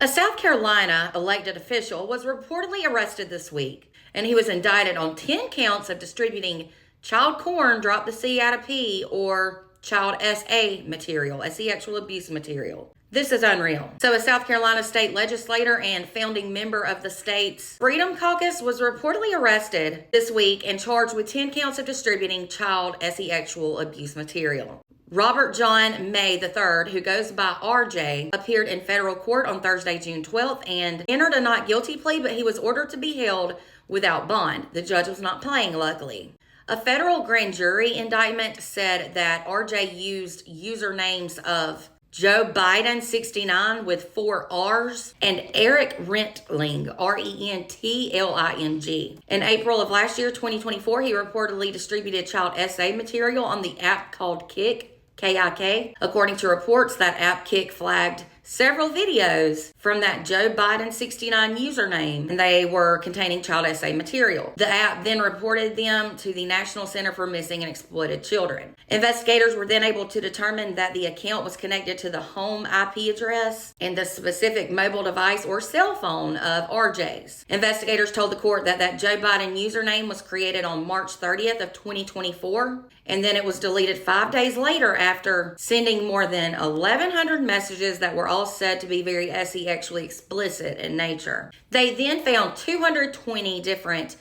A South Carolina elected official was reportedly arrested this week, and he was indicted on 10 counts of distributing child corn, drop the C out of P, or child SA material, sexual abuse material. This is unreal. So a South Carolina state legislator and founding member of the state's Freedom Caucus was reportedly arrested this week and charged with 10 counts of distributing child sexual abuse material. Robert John May III, who goes by RJ, appeared in federal court on Thursday, June 12th, and entered a not guilty plea, but he was ordered to be held without bond. The judge was not playing, luckily. A federal grand jury indictment said that RJ used usernames of Joe Biden 69 with 4 R's and Eric Rentling, Rentling. In April of last year, 2024, he reportedly distributed child SA material on the app called Kik. KIK. According to reports, that app Kik flagged several videos from that Joe Biden 69 username, and they were containing child SA material. The app then reported them to the National Center for Missing and Exploited Children. Investigators were then able to determine that the account was connected to the home IP address and the specific mobile device or cell phone of RJ's. Investigators told the court that that Joe Biden username was created on March 30th of 2024, and then it was deleted 5 days later after sending more than 1,100 messages that were all said to be very sexually explicit in nature. They then found 220 different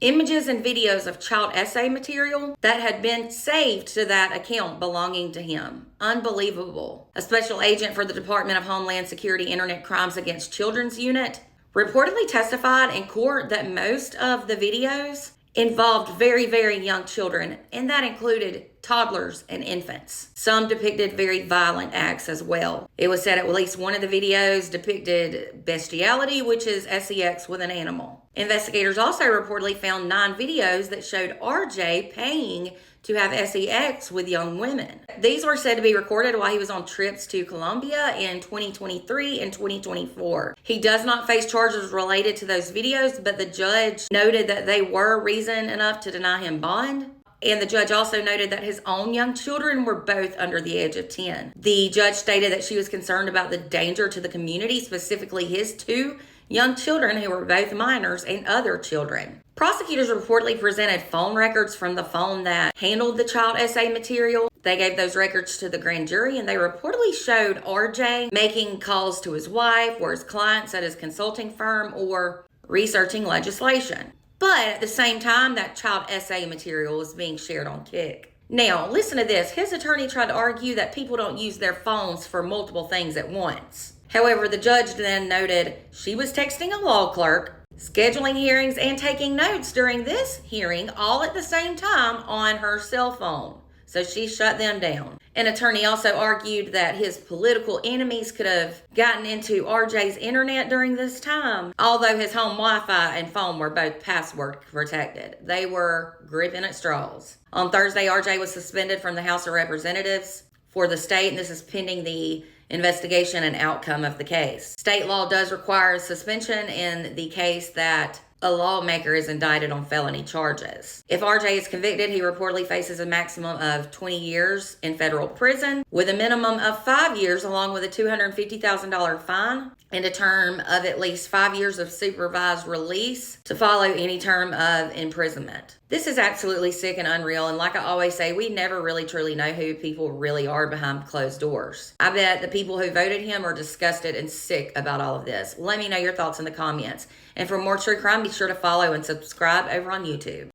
images and videos of child SA material that had been saved to that account belonging to him. Unbelievable. A special agent for the Department of Homeland Security Internet Crimes Against Children's Unit reportedly testified in court that most of the videos involved very, very young children, and that included toddlers and infants. Some depicted very violent acts as well. It was said at least one of the videos depicted bestiality, which is sex with an animal. Investigators also reportedly found 9 videos that showed RJ paying to have sex with young women. These were said to be recorded while he was on trips to Colombia in 2023 and 2024. He does not face charges related to those videos, but the judge noted that they were reason enough to deny him bond. And the judge also noted that his own young children were both under the age of 10. The judge stated that she was concerned about the danger to the community, specifically his 2 young children who were both minors and other children. Prosecutors reportedly presented phone records from the phone that handled the child SA material. They gave those records to the grand jury, and they reportedly showed RJ making calls to his wife or his clients at his consulting firm or researching legislation. But at the same time, that child SA material was being shared on Kik. Now, listen to this. His attorney tried to argue that people don't use their phones for multiple things at once. However, the judge then noted she was texting a law clerk, scheduling hearings, and taking notes during this hearing all at the same time on her cell phone. So she shut them down. An attorney also argued that his political enemies could have gotten into RJ's internet during this time, although his home Wi-Fi and phone were both password protected. They were gripping at straws. On Thursday, RJ was suspended from the House of Representatives for the state, and this is pending the investigation and outcome of the case. State law does require a suspension in the case that a lawmaker is indicted on felony charges. If RJ is convicted, he reportedly faces a maximum of 20 years in federal prison with a minimum of 5 years, along with a $250,000 fine and a term of at least 5 years of supervised release to follow any term of imprisonment. This is absolutely sick and unreal, and like I always say, we never really truly know who people really are behind closed doors. I bet the people who voted him are disgusted and sick about all of this. Let me know your thoughts in the comments. And for more true crime, be sure to follow and subscribe over on YouTube.